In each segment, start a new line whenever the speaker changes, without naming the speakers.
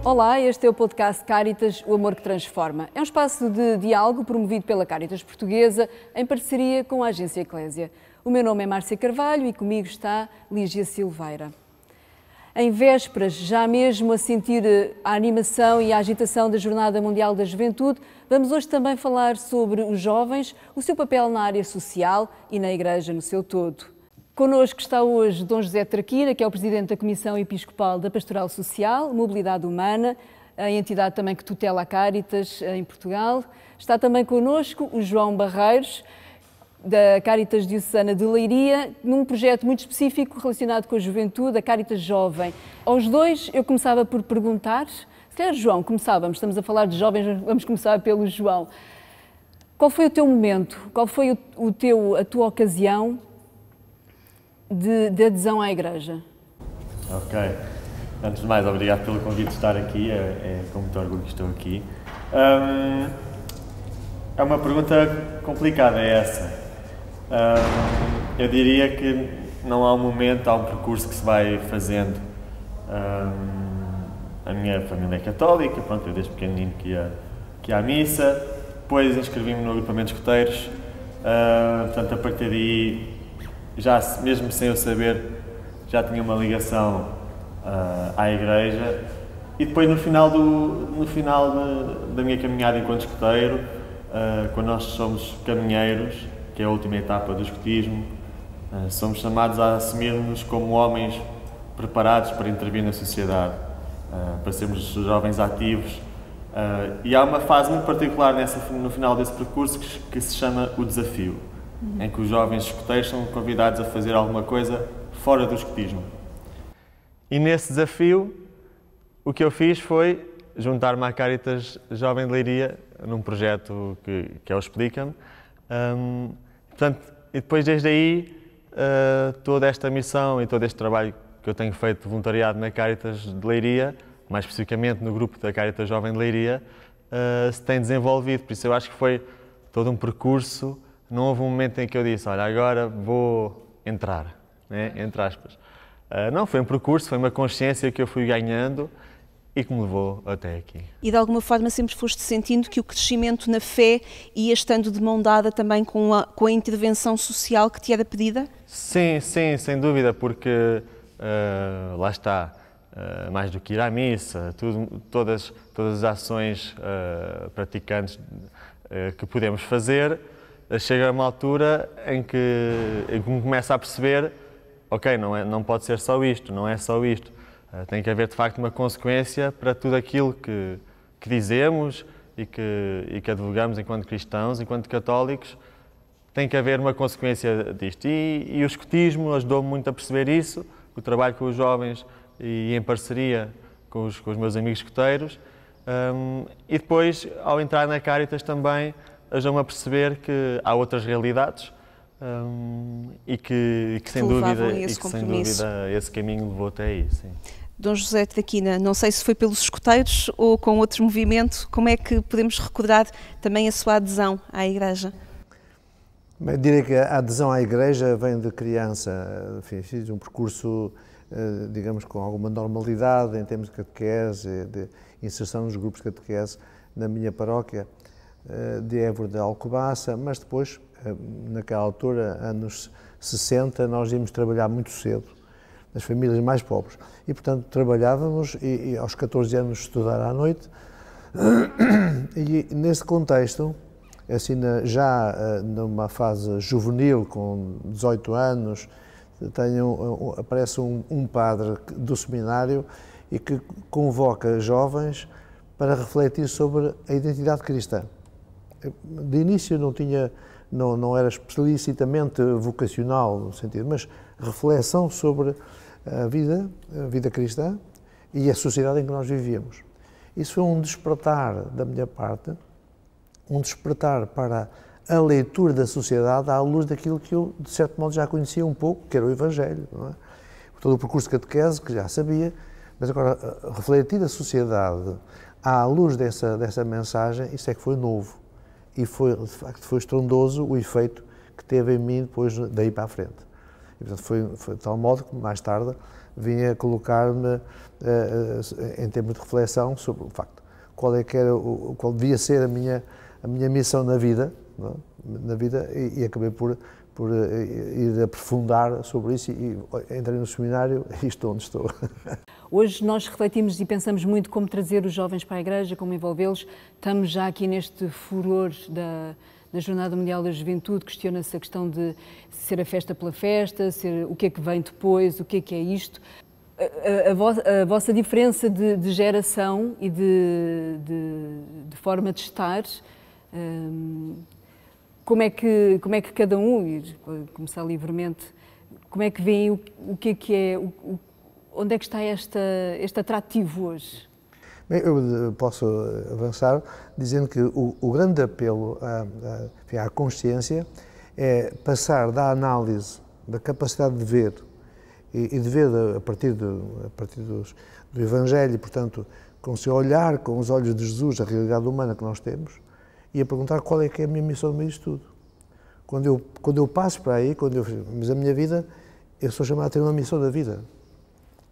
Olá, este é o podcast Cáritas, o amor que transforma. É um espaço de diálogo promovido pela Cáritas Portuguesa em parceria com a agência Eclésia. O meu nome é Márcia Carvalho e comigo está Lígia Silveira. Em vésperas, já mesmo a sentir a animação e a agitação da Jornada Mundial da Juventude, vamos hoje também falar sobre os jovens, o seu papel na área social e na Igreja no seu todo. Connosco está hoje Dom José Traquina, que é o Presidente da Comissão Episcopal da Pastoral Social, Mobilidade Humana, a entidade também que tutela a Cáritas em Portugal. Está também connosco o João Barreiros, da Cáritas Diocesana de Leiria, num projeto muito específico relacionado com a juventude, a Cáritas Jovem. Aos dois, eu começava por perguntar, se calhar João, começávamos, estamos a falar de jovens, vamos começar pelo João. Qual foi o teu momento, qual foi a tua ocasião de adesão à Igreja?
Ok. Antes de mais, obrigado pelo convite de estar aqui, é com muito orgulho que estou aqui. É uma pergunta complicada, é essa. Eu diria que não há um momento, há um percurso que se vai fazendo. A minha família é católica, pronto, eu desde pequenino que ia à missa, depois inscrevi-me no agrupamento de escuteiros, portanto a partir daí, já mesmo sem eu saber, já tinha uma ligação à Igreja. E depois no final da minha caminhada enquanto escuteiro, quando nós somos caminheiros, que é a última etapa do escutismo, somos chamados a assumir-nos como homens preparados para intervir na sociedade, para sermos jovens ativos. E há uma fase muito particular no final desse percurso que se chama o desafio, em que os jovens escuteiros são convidados a fazer alguma coisa fora do escutismo. E nesse desafio, o que eu fiz foi juntar-me à Cáritas Jovem de Leiria, num projeto que é o Explica-me. E depois, desde aí, toda esta missão e todo este trabalho que eu tenho feito de voluntariado na Cáritas de Leiria, mais especificamente no grupo da Cáritas Jovem de Leiria, se tem desenvolvido. Por isso eu acho que foi todo um percurso. Não houve um momento em que eu disse, olha, agora vou entrar, né? Entre aspas. Não, foi um percurso, foi uma consciência que eu fui ganhando e que me levou até aqui.
E de alguma forma sempre foste sentindo que o crescimento na fé ia estando de mão dada também com a intervenção social que te era pedida?
Sim, sem dúvida, porque lá está, mais do que ir à missa, todas as ações praticantes que podemos fazer, chega a uma altura em que me começa a perceber, ok, não pode ser só isto, não é só isto. Tem que haver de facto uma consequência para tudo aquilo que dizemos e que advogamos enquanto cristãos, enquanto católicos. Tem que haver uma consequência disto. E o escutismo ajudou-me muito a perceber isso, o trabalho com os jovens e em parceria com os meus amigos escuteiros. E depois, ao entrar na Cáritas também, ajudou-me a perceber que há outras realidades e que sem dúvida esse caminho levou até aí. Sim.
Dom José Traquina, não sei se foi pelos escuteiros ou com outro movimento, como é que podemos recordar também a sua adesão à Igreja?
Bem, diria que a adesão à Igreja vem de criança. Enfim, fiz um percurso, digamos, com alguma normalidade em termos de catequese, de inserção nos grupos de catequese na minha paróquia de Évora de Alcobaça, mas depois, naquela altura, anos 60, nós íamos trabalhar muito cedo, nas famílias mais pobres. E, portanto, trabalhávamos e aos 14 anos estudar à noite. E, nesse contexto, assim, já numa fase juvenil, com 18 anos, aparece um padre do seminário e que convoca jovens para refletir sobre a identidade cristã. De início não era explicitamente vocacional, no sentido, mas reflexão sobre a vida cristã e a sociedade em que nós vivíamos. Isso foi um despertar da minha parte, um despertar para a leitura da sociedade à luz daquilo que eu, de certo modo, já conhecia um pouco, que era o Evangelho, não é? Todo o percurso de catequese, que já sabia, mas agora refletir a sociedade à luz dessa mensagem, isso é que foi novo. E de facto foi estrondoso o efeito que teve em mim depois daí para a frente. E, portanto, foi de tal modo que, mais tarde, vinha colocar-me em termos de reflexão sobre o facto, qual devia ser a minha missão na vida, não é? E acabei por ir aprofundar sobre isso e entrei no seminário e estou onde estou.
Hoje nós refletimos e pensamos muito como trazer os jovens para a Igreja, como envolvê-los. Estamos já aqui neste furor da Jornada Mundial da Juventude, questiona-se a questão de ser a festa pela festa, ser o que é que vem depois, o que é isto. A vossa diferença de geração e de forma de estar, como é que cada um, e começar livremente, como é que veem o que é, onde é que está este atrativo hoje?
Bem, eu posso avançar dizendo que o grande apelo à consciência é passar da análise, da capacidade de ver, e de ver a partir do Evangelho, portanto, conseguir olhar com os olhos de Jesus a realidade humana que nós temos, e a perguntar qual é que é a minha missão no meio disto tudo. Quando eu passo para aí, mas a minha vida, eu sou chamado a ter uma missão da vida.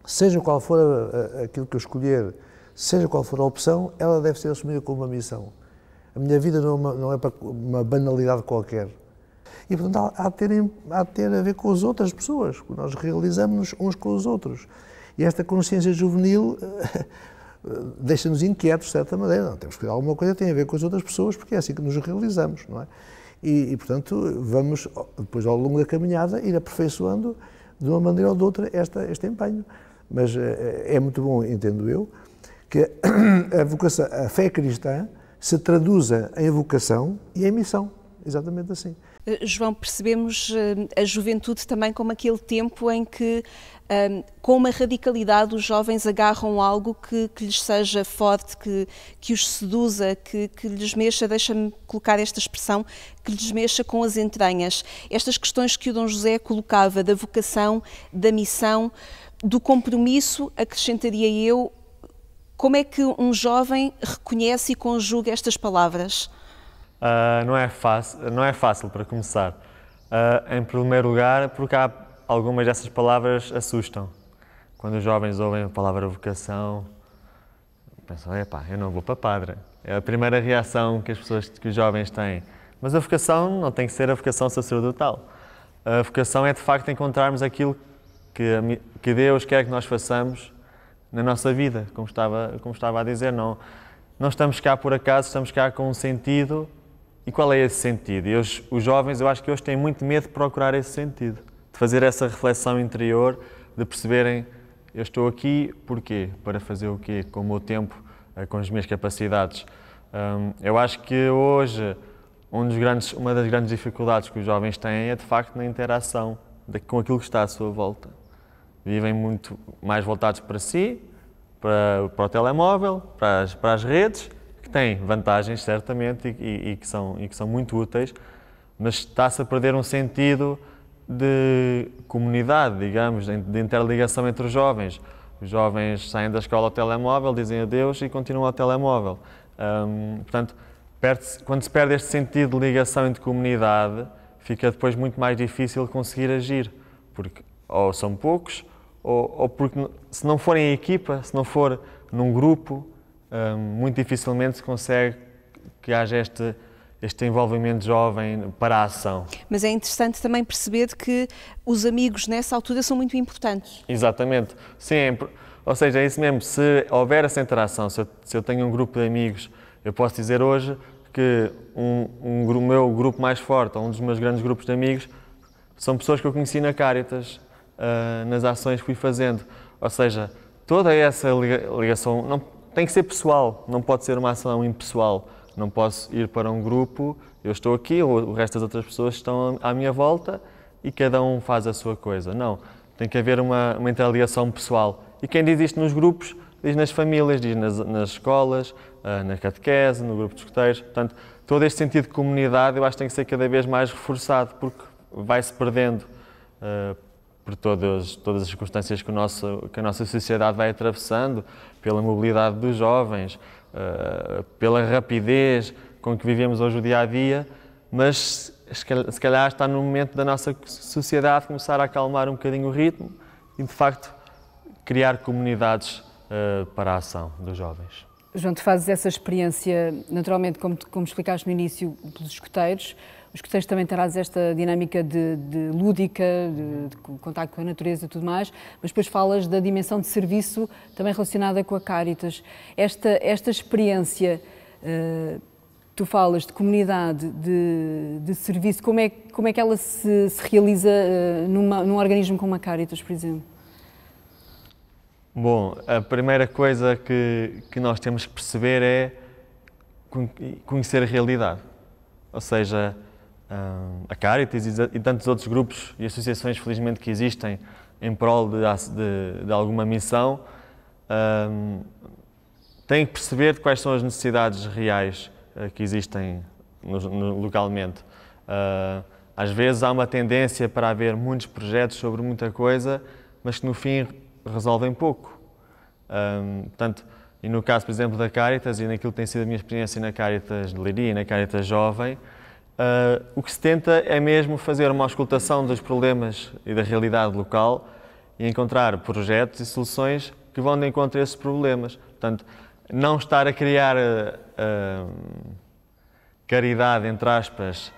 Seja qual for aquilo que eu escolher, seja qual for a opção, ela deve ser assumida como uma missão. A minha vida não é para uma banalidade qualquer. E, portanto, há de ter a ver com as outras pessoas, que nós realizamos uns com os outros. E esta consciência juvenil deixa-nos inquietos, de certa maneira. Não, temos que fazer alguma coisa que tem a ver com as outras pessoas, porque é assim que nos realizamos, não é? E, portanto, vamos, depois, ao longo da caminhada, ir aperfeiçoando, de uma maneira ou de outra, este empenho. Mas é muito bom, entendo eu, que a fé cristã se traduza em vocação e em missão. Exatamente assim.
João, percebemos a juventude também como aquele tempo em que, com uma radicalidade, os jovens agarram algo que lhes seja forte, que os seduza, que lhes mexa, deixa-me colocar esta expressão, que lhes mexa com as entranhas. Estas questões que o Dom José colocava da vocação, da missão, do compromisso, acrescentaria eu, como é que um jovem reconhece e conjuga estas palavras?
Não é fácil para começar. Em primeiro lugar, porque algumas dessas palavras assustam. Quando os jovens ouvem a palavra vocação, pensam, eu não vou para padre. É a primeira reação que os jovens têm. Mas a vocação não tem que ser a vocação sacerdotal. A vocação é, de facto, encontrarmos aquilo que Deus quer que nós façamos na nossa vida, como estava a dizer. Não estamos cá por acaso, estamos cá com um sentido. E qual é esse sentido? E os jovens, eu acho que hoje têm muito medo de procurar esse sentido, de fazer essa reflexão interior, de perceberem, eu estou aqui, porquê? Para fazer o quê? Com o meu tempo, com as minhas capacidades. Eu acho que hoje, uma das grandes dificuldades que os jovens têm é, de facto, na interação com aquilo que está à sua volta. Vivem muito mais voltados para si, para o telemóvel, para as redes, que têm vantagens, certamente, e que são muito úteis, mas está-se a perder um sentido de comunidade, digamos, de interligação entre os jovens. Os jovens saem da escola ao telemóvel, dizem adeus e continuam ao telemóvel. Portanto, quando se perde este sentido de ligação entre comunidade, fica depois muito mais difícil conseguir agir, porque ou são poucos, ou porque se não for em equipa, se não for num grupo, muito dificilmente se consegue que haja este envolvimento jovem para a ação.
Mas é interessante também perceber que os amigos nessa altura são muito importantes.
Exatamente, sempre. Ou seja, é isso mesmo, se houver essa interação, se eu tenho um grupo de amigos, eu posso dizer hoje que o meu grupo mais forte, ou um dos meus grandes grupos de amigos, são pessoas que eu conheci na Cáritas, nas ações que fui fazendo. Ou seja, toda essa ligação não tem que ser pessoal, não pode ser uma ação impessoal. Não posso ir para um grupo, eu estou aqui, o resto das outras pessoas estão à minha volta e cada um faz a sua coisa. Não, tem que haver uma interligação pessoal. E quem diz isto nos grupos, diz nas famílias, diz nas escolas, na catequese, no grupo de escuteiros. Portanto, todo este sentido de comunidade eu acho que tem que ser cada vez mais reforçado, porque vai-se perdendo por todas as circunstâncias que a nossa sociedade vai atravessando, pela mobilidade dos jovens, pela rapidez com que vivemos hoje o dia-a-dia, mas se calhar está no momento da nossa sociedade começar a acalmar um bocadinho o ritmo e, de facto, criar comunidades para a ação dos jovens.
João, tu fazes essa experiência, naturalmente, como explicaste no início, pelos escuteiros. Os escuteiros também traz esta dinâmica de lúdica, de contacto com a natureza e tudo mais, mas depois falas da dimensão de serviço também relacionada com a Cáritas. Esta experiência, tu falas de comunidade, de serviço, como é que ela se realiza num organismo como a Cáritas, por exemplo?
Bom, a primeira coisa que nós temos que perceber é conhecer a realidade. Ou seja, a Cáritas e tantos outros grupos e associações, felizmente, que existem em prol de alguma missão, têm que perceber quais são as necessidades reais que existem localmente. Às vezes há uma tendência para haver muitos projetos sobre muita coisa, mas que no fim resolvem pouco. Portanto, e no caso, por exemplo, da Cáritas e naquilo que tem sido a minha experiência na Cáritas de Leiria e na Cáritas Jovem, o que se tenta é mesmo fazer uma auscultação dos problemas e da realidade local e encontrar projetos e soluções que vão de encontro a esses problemas. Portanto, não estar a criar caridade, entre aspas,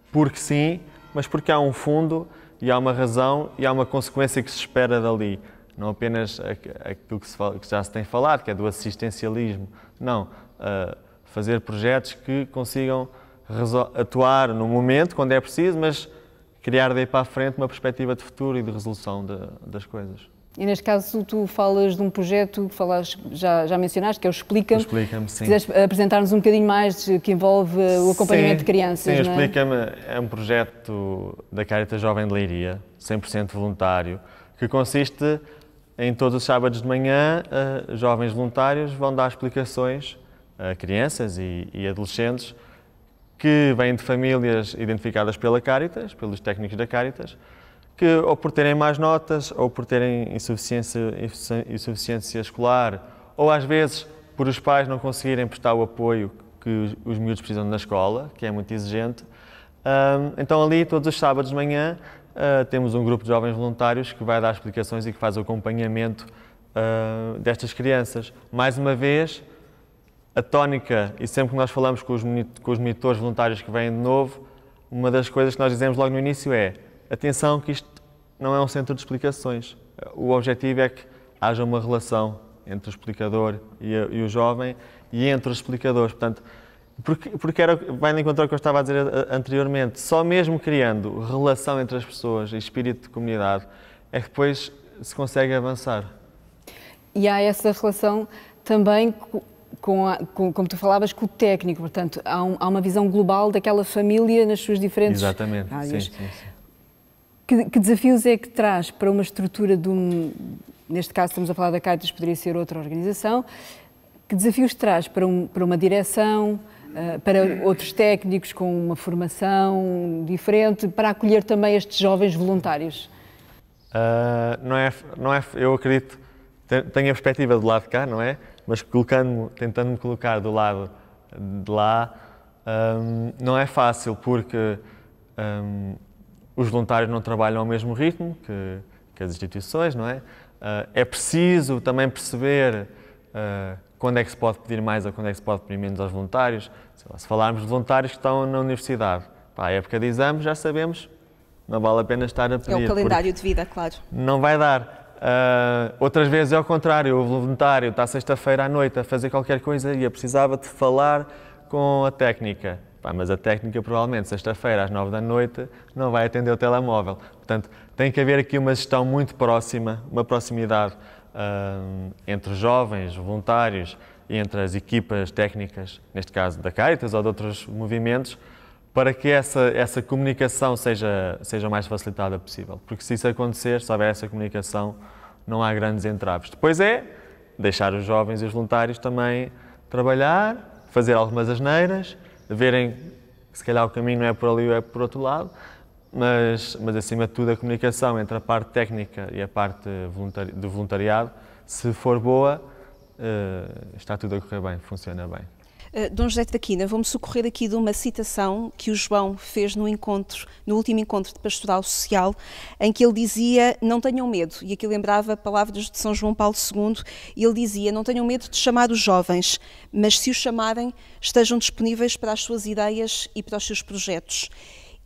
porque sim, mas porque há um fundo e há uma razão e há uma consequência que se espera dali. Não apenas aquilo que já se tem falado, que é do assistencialismo. Não, fazer projetos que consigam atuar no momento, quando é preciso, mas criar daí para a frente uma perspectiva de futuro e de resolução das coisas.
E neste caso tu falas de um projeto que já mencionaste, que é o Explica-me.
Explica-me, sim.
Se quiseres apresentar-nos um bocadinho mais, que envolve o acompanhamento de crianças,
sim,
não é?
Explica-me é um projeto da Cáritas Jovem de Leiria, 100% voluntário, que consiste em todos os sábados de manhã, jovens voluntários vão dar explicações a crianças e adolescentes que vêm de famílias identificadas pela Cáritas, pelos técnicos da Cáritas, que ou por terem más notas, ou por terem insuficiência escolar, ou às vezes por os pais não conseguirem prestar o apoio que os miúdos precisam na escola, que é muito exigente. Então ali, todos os sábados de manhã, temos um grupo de jovens voluntários que vai dar explicações e que faz o acompanhamento destas crianças. Mais uma vez, a tónica, e sempre que nós falamos com os monitores voluntários que vêm de novo, uma das coisas que nós dizemos logo no início é: atenção que isto não é um centro de explicações. O objetivo é que haja uma relação entre o explicador e o jovem e entre os explicadores. Portanto, porque vai de encontro ao que eu estava a dizer anteriormente, só mesmo criando relação entre as pessoas e espírito de comunidade é que depois se consegue avançar.
E há essa relação também como tu falavas, com o técnico, portanto, há uma visão global daquela família nas suas diferentes
Exatamente.
áreas.
Sim.
Que desafios é que traz para uma estrutura neste caso estamos a falar da Cáritas, poderia ser outra organização, que desafios traz para uma direção, para outros técnicos com uma formação diferente, para acolher também estes jovens voluntários?
Eu acredito, tenho a perspectiva do lado de cá, não é? Mas tentando me colocar do lado de lá, não é fácil, porque os voluntários não trabalham ao mesmo ritmo que as instituições, não é? É preciso também perceber quando é que se pode pedir mais ou quando é que se pode pedir menos aos voluntários. Se falarmos de voluntários que estão na universidade, para a época de exames já sabemos, não vale a pena estar a pedir.
É o calendário de vida, claro.
Não vai dar. Outras vezes é ao contrário, o voluntário está sexta-feira à noite a fazer qualquer coisa e precisava de falar com a técnica. Mas a técnica provavelmente sexta-feira às 9 da noite não vai atender o telemóvel. Portanto, tem que haver aqui uma gestão muito próxima, uma proximidade entre os jovens, voluntários e entre as equipas técnicas, neste caso da Cáritas ou de outros movimentos, para que essa comunicação seja o mais facilitada possível. Porque se isso acontecer, se houver essa comunicação, não há grandes entraves. Depois é deixar os jovens e os voluntários também trabalhar, fazer algumas asneiras, verem que se calhar o caminho não é por ali ou é por outro lado, mas acima de tudo a comunicação entre a parte técnica e a parte do voluntariado, se for boa, está tudo a correr bem, funciona bem.
Dom José da Quina, vou-me socorrer aqui de uma citação que o João fez no último encontro de pastoral social, em que ele dizia: não tenham medo, e aqui lembrava palavras de São João Paulo II, e ele dizia: não tenham medo de chamar os jovens, mas se os chamarem, estejam disponíveis para as suas ideias e para os seus projetos.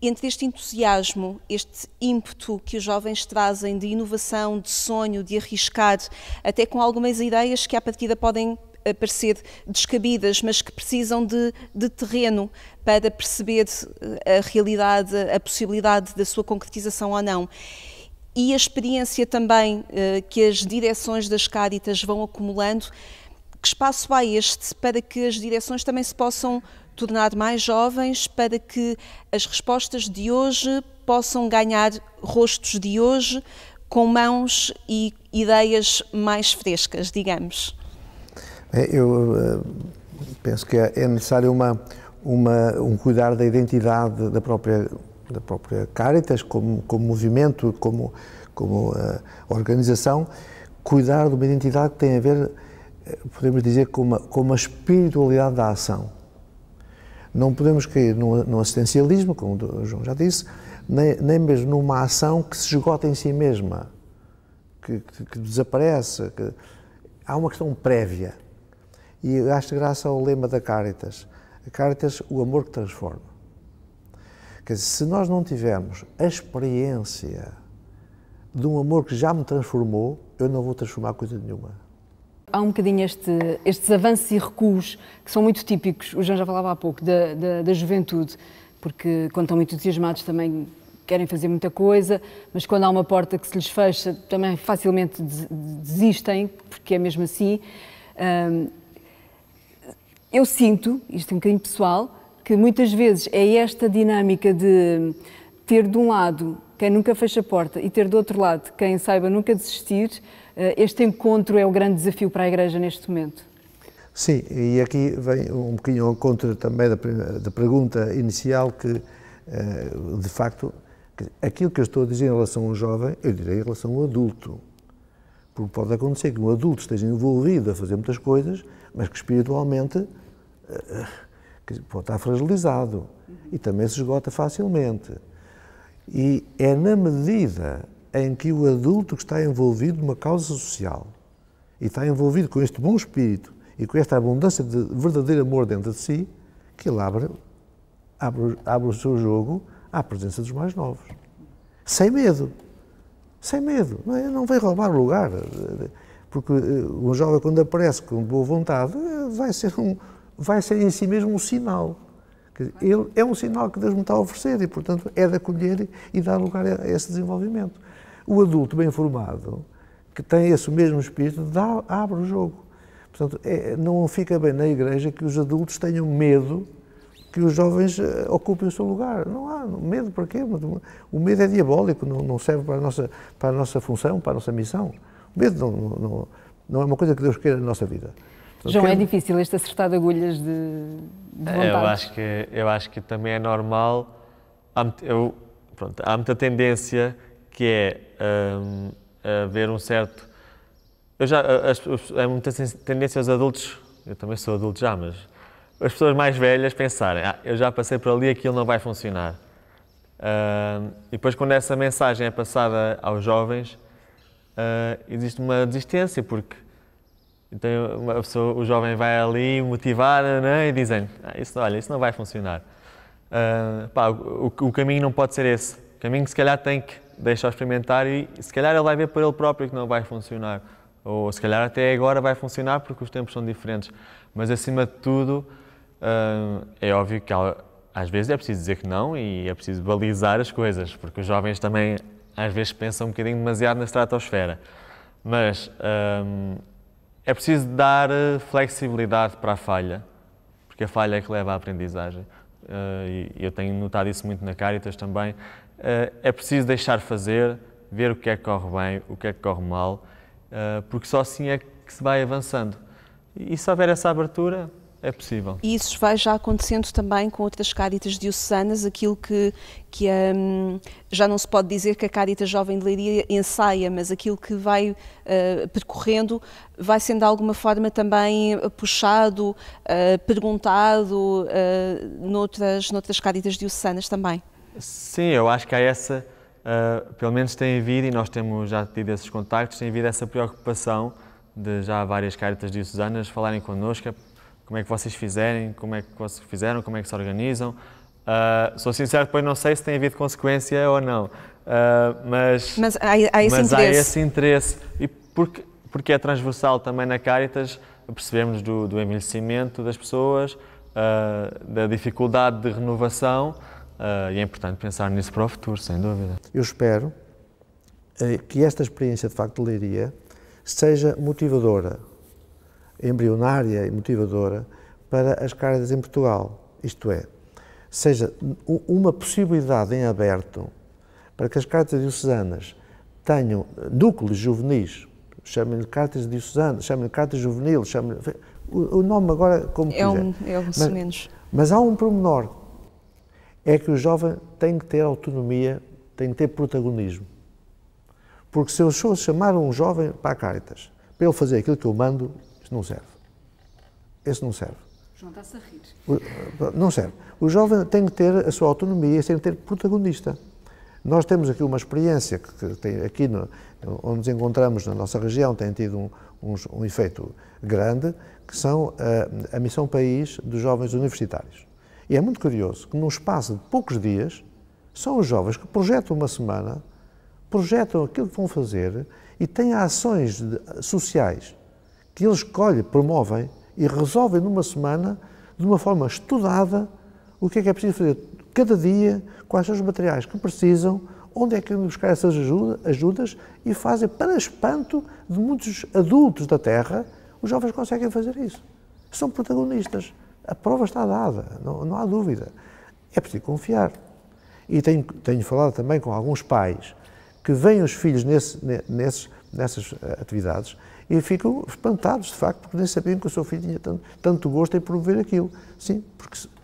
Entre este entusiasmo, este ímpeto que os jovens trazem de inovação, de sonho, de arriscar, até com algumas ideias que à partida podem parecer descabidas, mas que precisam de terreno para perceber a realidade, a possibilidade da sua concretização ou não. E a experiência também que as direções das Cáritas vão acumulando, que espaço há este para que as direções também se possam tornar mais jovens, para que as respostas de hoje possam ganhar rostos de hoje, com mãos e ideias mais frescas, digamos?
Eu penso que é necessário um cuidar da identidade da própria Cáritas, como movimento, como organização, cuidar de uma identidade que tem a ver, podemos dizer, com uma espiritualidade da ação. Não podemos cair no assistencialismo, como o João já disse, nem mesmo numa ação que se esgota em si mesma, que desaparece. Há uma questão prévia. E acho graça ao lema da Cáritas. A Cáritas, o amor que transforma. Quer dizer, se nós não tivermos a experiência de um amor que já me transformou, eu não vou transformar coisa nenhuma.
Há um bocadinho estes avanços e recuos que são muito típicos, o João já falava há pouco, da juventude, porque quando estão muito entusiasmados também querem fazer muita coisa, mas quando há uma porta que se lhes fecha também facilmente desistem, porque é mesmo assim. Eu sinto, isto é um bocadinho pessoal, que muitas vezes é esta dinâmica de ter de um lado quem nunca fecha a porta e ter do outro lado quem saiba nunca desistir. Este encontro é o grande desafio para a Igreja neste momento.
Sim, e aqui vem um bocadinho ao encontro também da pergunta inicial que, de facto, aquilo que eu estou a dizer em relação a um jovem, eu direi em relação a um adulto. Porque pode acontecer que um adulto esteja envolvido a fazer muitas coisas, mas que espiritualmente pode estar fragilizado e também se esgota facilmente. E é na medida em que o adulto que está envolvido numa causa social e está envolvido com este bom espírito e com esta abundância de verdadeiro amor dentro de si, que ele abre o seu jogo à presença dos mais novos. Sem medo. Sem medo. Não vai roubar o lugar. Porque um jovem, quando aparece com boa vontade, vai ser em si mesmo um sinal. Ele é um sinal que Deus me está a oferecer e, portanto, é de acolher e dar lugar a esse desenvolvimento. O adulto bem formado, que tem esse mesmo espírito, abre o jogo. Portanto, não fica bem na Igreja que os adultos tenham medo que os jovens ocupem o seu lugar. Não há medo, para quê? O medo é diabólico, não serve para a nossa função, para a nossa missão. O medo não é uma coisa que Deus queira na nossa vida. Portanto,
João, é difícil este acertar de agulhas de vontade?
Eu acho que também é normal. Há muita tendência que é haver um certo... Há muita tendência aos adultos, eu também sou adulto já, mas as pessoas mais velhas pensarem: eu já passei por ali, aquilo não vai funcionar. E depois, quando essa mensagem é passada aos jovens, existe uma desistência, porque então, o jovem vai ali motivar, né, e dizem: isso não vai funcionar. O caminho não pode ser esse. O caminho que se calhar tem que deixar experimentar e se calhar ele vai ver por ele próprio que não vai funcionar. Ou se calhar até agora vai funcionar porque os tempos são diferentes. Mas acima de tudo, é óbvio que às vezes é preciso dizer que não e é preciso balizar as coisas, porque os jovens também às vezes pensam um bocadinho demasiado na estratosfera. Mas é preciso dar flexibilidade para a falha, porque a falha é que leva à aprendizagem. E eu tenho notado isso muito na Cáritas também. É preciso deixar fazer, ver o que é que corre bem, o que é que corre mal, porque só assim é que se vai avançando. E se houver essa abertura, É possível.
E isso vai já acontecendo também com outras Cáritas diocesanas, aquilo que já não se pode dizer que a Cáritas Jovem de Leiria ensaia, mas aquilo que vai percorrendo vai sendo de alguma forma também puxado, perguntado noutras Cáritas diocesanas também.
Sim, eu acho que há essa, pelo menos tem havido, e nós temos já tido esses contactos, tem havido essa preocupação de já várias Cáritas diocesanas falarem connosco, como é que vocês fizeram, como é que se organizam. Sou sincero, depois não sei se tem havido consequência ou não, mas há esse interesse. E porque é transversal também na Cáritas, percebemos do envelhecimento das pessoas, da dificuldade de renovação, e é importante pensar nisso para o futuro, sem dúvida.
Eu espero que esta experiência, de facto, de Leiria, seja motivadora, embrionária e motivadora para as Cáritas em Portugal. Isto é, seja uma possibilidade em aberto para que as Cáritas diocesanas tenham núcleos juvenis, chamem-lhe Cáritas diocesanas, chamem-lhe Cáritas juvenil, o nome agora como quiser. Mas há um pormenor, é que o jovem tem que ter autonomia, tem que ter protagonismo. Porque se eu sou chamar um jovem para a Cáritas, para ele fazer aquilo que eu mando, isso não serve. Esse não serve.
João está-se a rir.
Não serve. O jovem tem que ter a sua autonomia, tem que ter protagonista. Nós temos aqui uma experiência que tem aqui, onde nos encontramos na nossa região, tem tido um efeito grande, que são a Missão País dos Jovens Universitários. E é muito curioso que num espaço de poucos dias, são os jovens que projetam uma semana, projetam aquilo que vão fazer e têm ações sociais que eles escolhem, promovem e resolvem numa semana, de uma forma estudada, o que é preciso fazer cada dia, quais são os materiais que precisam, onde é que vão buscar essas ajudas e fazem, para espanto de muitos adultos da Terra, os jovens conseguem fazer isso. São protagonistas. A prova está dada, não há dúvida. É preciso confiar. E tenho falado também com alguns pais que veem os filhos nessas atividades e ficam espantados, de facto, porque nem sabiam que o seu filho tinha tanto gosto em promover aquilo. Sim,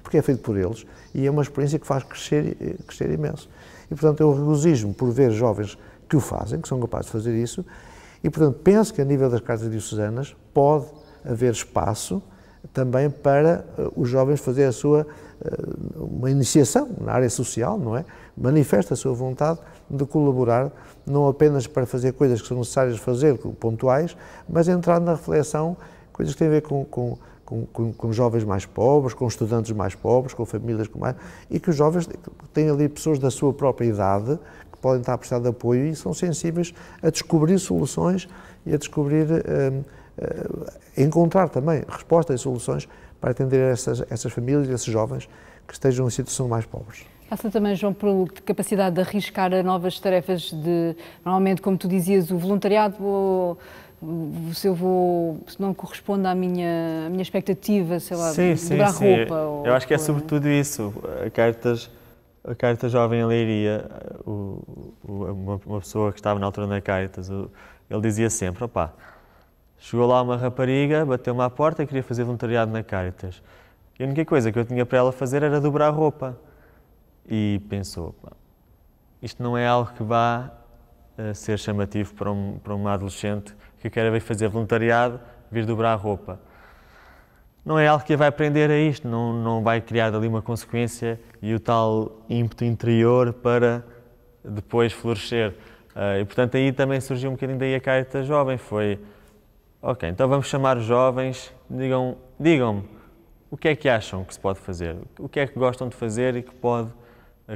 porque é feito por eles e é uma experiência que faz crescer imenso. E, portanto, eu regozijo-me por ver jovens que o fazem, que são capazes de fazer isso, e, portanto, penso que a nível das Cáritas diocesanas pode haver espaço também para os jovens fazer uma iniciação na área social, não é? Manifesta a sua vontade de colaborar, não apenas para fazer coisas que são necessárias fazer, pontuais, mas entrar na reflexão, coisas que têm a ver com jovens mais pobres, com estudantes mais pobres, com famílias com mais... E que os jovens têm ali pessoas da sua própria idade que podem estar a precisar de apoio e são sensíveis a descobrir soluções e a descobrir... encontrar também respostas e soluções para atender essas famílias e esses jovens que estejam em situação mais pobres.
Passa também, João, pela capacidade de arriscar a novas tarefas normalmente, como tu dizias, o voluntariado, se não corresponde à minha expectativa, sei lá, dobrar roupa.
Eu acho que é sobretudo isso. A Cáritas Jovem em Leiria, uma pessoa que estava na altura na Cáritas, ele dizia sempre, opá, chegou lá uma rapariga, bateu-me à porta e queria fazer voluntariado na Cáritas. E a única coisa que eu tinha para ela fazer era dobrar roupa. E pensou, isto não é algo que vá ser chamativo para uma adolescente que quer vir fazer voluntariado, vir dobrar roupa. Não é algo que a vai prender a isto, não vai criar dali uma consequência e o tal ímpeto interior para depois florescer. E portanto aí também surgiu um bocadinho daí a Cáritas Jovem, foi... Ok, então vamos chamar os jovens, digam-me o que é que acham que se pode fazer, o que é que gostam de fazer e que pode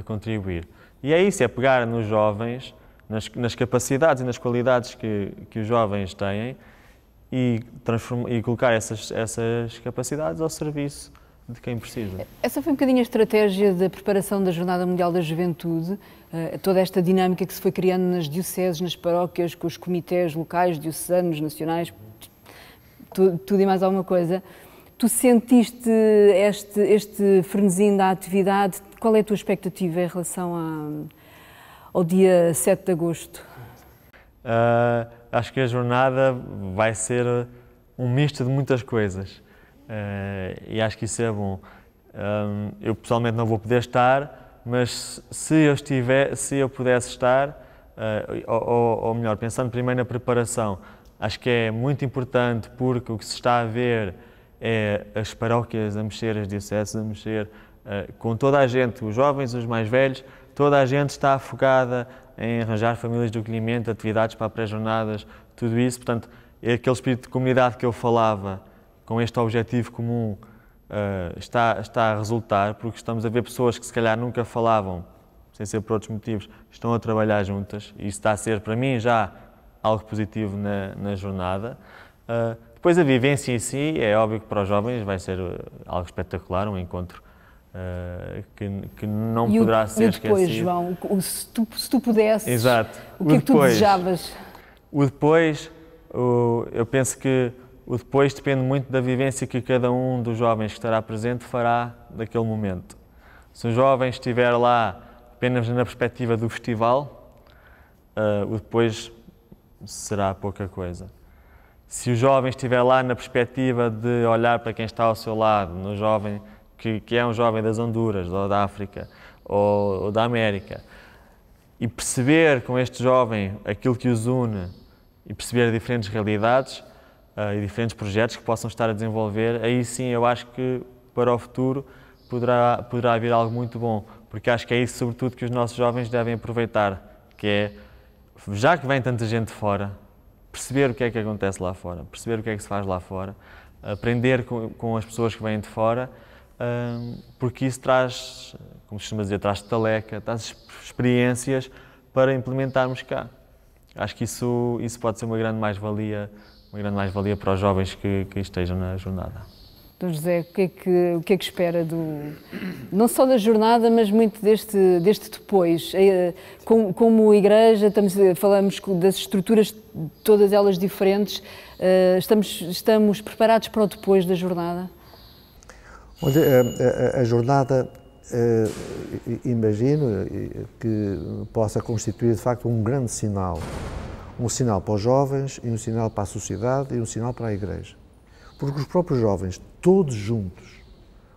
contribuir. E é isso, é pegar nos jovens, nas capacidades e nas qualidades que os jovens têm e colocar essas capacidades ao serviço de quem precisa.
Essa foi um bocadinho a estratégia da preparação da Jornada Mundial da Juventude, toda esta dinâmica que se foi criando nas dioceses, nas paróquias, com os comitês locais, diocesanos, nacionais, tudo e mais alguma coisa. Tu sentiste este frenesim da atividade? Qual é a tua expectativa em relação ao dia 7 de agosto?
Acho que a jornada vai ser um misto de muitas coisas. e acho que isso é bom. Eu pessoalmente não vou poder estar, mas se eu pudesse estar, ou melhor, pensando primeiro na preparação, acho que é muito importante porque o que se está a ver é as paróquias a mexer, as dioceses a mexer, com toda a gente, os jovens, os mais velhos, toda a gente está afogada em arranjar famílias de acolhimento, atividades para pré-jornadas, tudo isso. Portanto, é aquele espírito de comunidade que eu falava, com este objetivo comum, está a resultar, porque estamos a ver pessoas que se calhar nunca falavam, sem ser por outros motivos, estão a trabalhar juntas, e isso está a ser, para mim, já algo positivo na jornada. Depois a vivência em si, é óbvio que para os jovens vai ser algo espetacular, um encontro que não poderá ser esquecido.
E depois, João, se tu pudesses,
exato.
O que é que tu desejavas?
O depois, eu penso que o depois depende muito da vivência que cada um dos jovens que estará presente fará daquele momento. Se um jovem estiver lá apenas na perspectiva do festival, o depois será pouca coisa. Se o jovem estiver lá na perspectiva de olhar para quem está ao seu lado, no jovem que é um jovem das Honduras, ou da África, ou da América, e perceber com este jovem aquilo que os une, e perceber diferentes realidades e diferentes projetos que possam estar a desenvolver, aí sim eu acho que para o futuro poderá vir algo muito bom, porque acho que é isso sobretudo que os nossos jovens devem aproveitar, que é, já que vem tanta gente de fora, perceber o que é que acontece lá fora, perceber o que é que se faz lá fora, aprender com as pessoas que vêm de fora, porque isso traz, como se costuma dizer, traz taleca, traz experiências para implementarmos cá. Acho que isso pode ser uma grande mais-valia para os jovens que estejam na jornada.
Então, José, o que é que espera não só da jornada, mas muito deste depois? Como igreja, falamos das estruturas, todas elas diferentes, estamos preparados para o depois da jornada?
Olha, a jornada, imagino que possa constituir de facto um grande sinal. Um sinal para os jovens, e um sinal para a sociedade, e um sinal para a Igreja. Porque os próprios jovens, todos juntos,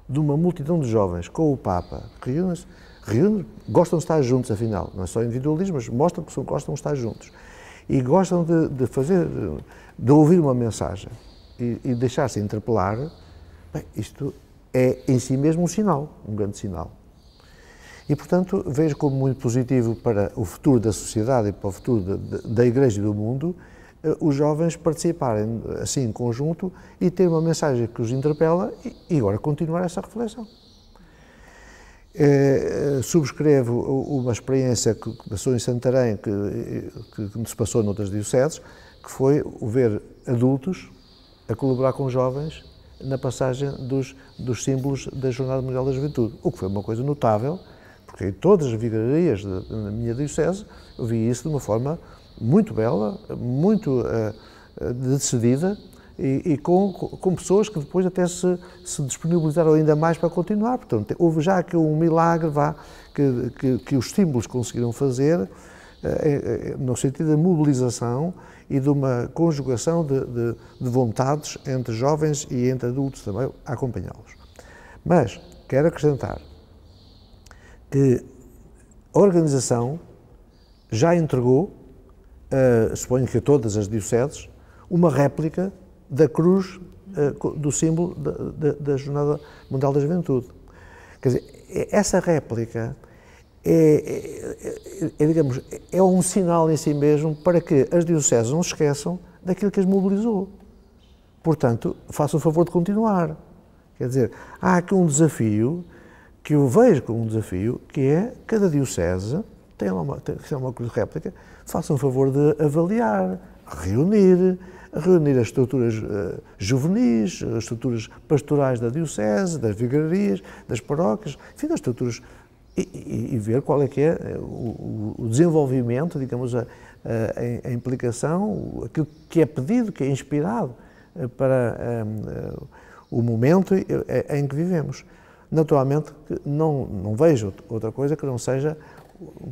de uma multidão de jovens, com o Papa, gostam de estar juntos, afinal, não é só individualismo, mas mostram que gostam de estar juntos. E gostam de ouvir uma mensagem e deixar-se interpelar. Bem, isto é em si mesmo um sinal, um grande sinal. E, portanto, vejo como muito positivo para o futuro da sociedade e para o futuro da Igreja e do mundo, os jovens participarem assim em conjunto e ter uma mensagem que os interpela e agora continuar essa reflexão. Subscrevo uma experiência que passou em Santarém, que se passou noutras dioceses, que foi o ver adultos a colaborar com jovens na passagem dos símbolos da Jornada Mundial da Juventude, o que foi uma coisa notável, porque em todas as vigararias da minha diocese eu vi isso de uma forma muito bela, muito decidida e com pessoas que depois até se disponibilizaram ainda mais para continuar. Portanto, houve já aqui um milagre que os símbolos conseguiram fazer no sentido da mobilização e de uma conjugação de vontades entre jovens e entre adultos também a acompanhá-los. Mas quero acrescentar que a organização já entregou, suponho que a todas as dioceses, uma réplica da cruz do símbolo da Jornada Mundial da Juventude. Quer dizer, essa réplica digamos, é um sinal em si mesmo para que as dioceses não se esqueçam daquilo que as mobilizou. Portanto, façam o favor de continuar. Quer dizer, há aqui um desafio que eu vejo como um desafio, que é cada diocese tem uma cruz de réplica, façam o favor de avaliar, reunir as estruturas juvenis, as estruturas pastorais da diocese, das vigararias, das paróquias, enfim, das estruturas, e ver qual é que é o desenvolvimento, digamos, a implicação, aquilo que é pedido, que é inspirado para o momento em que vivemos. Naturalmente, não vejo outra coisa que não seja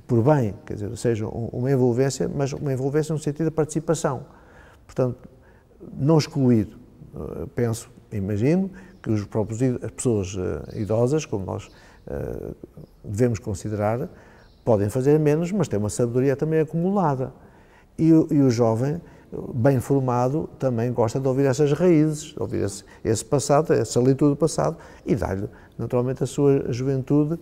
por bem, quer dizer, seja uma envolvência, mas uma envolvência no sentido da participação. Portanto, não excluir, penso imagino que as pessoas idosas, como nós devemos considerar, podem fazer menos, mas têm uma sabedoria também acumulada. E o jovem, bem formado, também gosta de ouvir essas raízes, de ouvir esse passado, essa leitura do passado, e dar-lhe, naturalmente, a sua juventude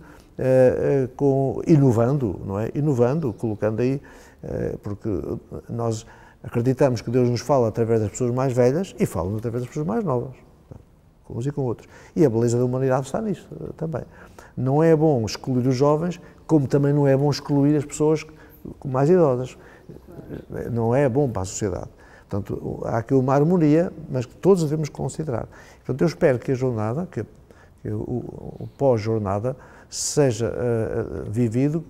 inovando, não é? Inovando, colocando aí, porque nós acreditamos que Deus nos fala através das pessoas mais velhas e fala através das pessoas mais novas, com uns e com outros. E a beleza da humanidade está nisto também. Não é bom excluir os jovens, como também não é bom excluir as pessoas mais idosas. Não é bom para a sociedade. Portanto, há aqui uma harmonia, mas que todos devemos considerar. Portanto, eu espero que a jornada, que o pós-jornada, seja vivido,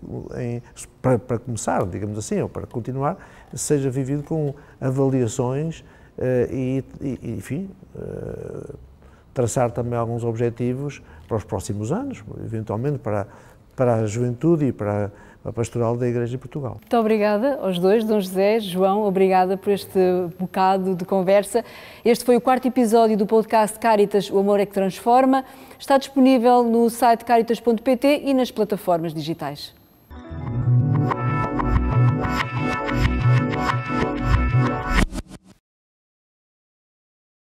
para começar, digamos assim, ou para continuar, seja vivido com avaliações enfim, traçar também alguns objetivos para os próximos anos, eventualmente para a juventude e para a pastoral da Igreja de Portugal.
Muito obrigada aos dois, Dom José, João, obrigada por este bocado de conversa. Este foi o 4º episódio do podcast Caritas, o amor é que transforma. Está disponível no site caritas.pt e nas plataformas digitais.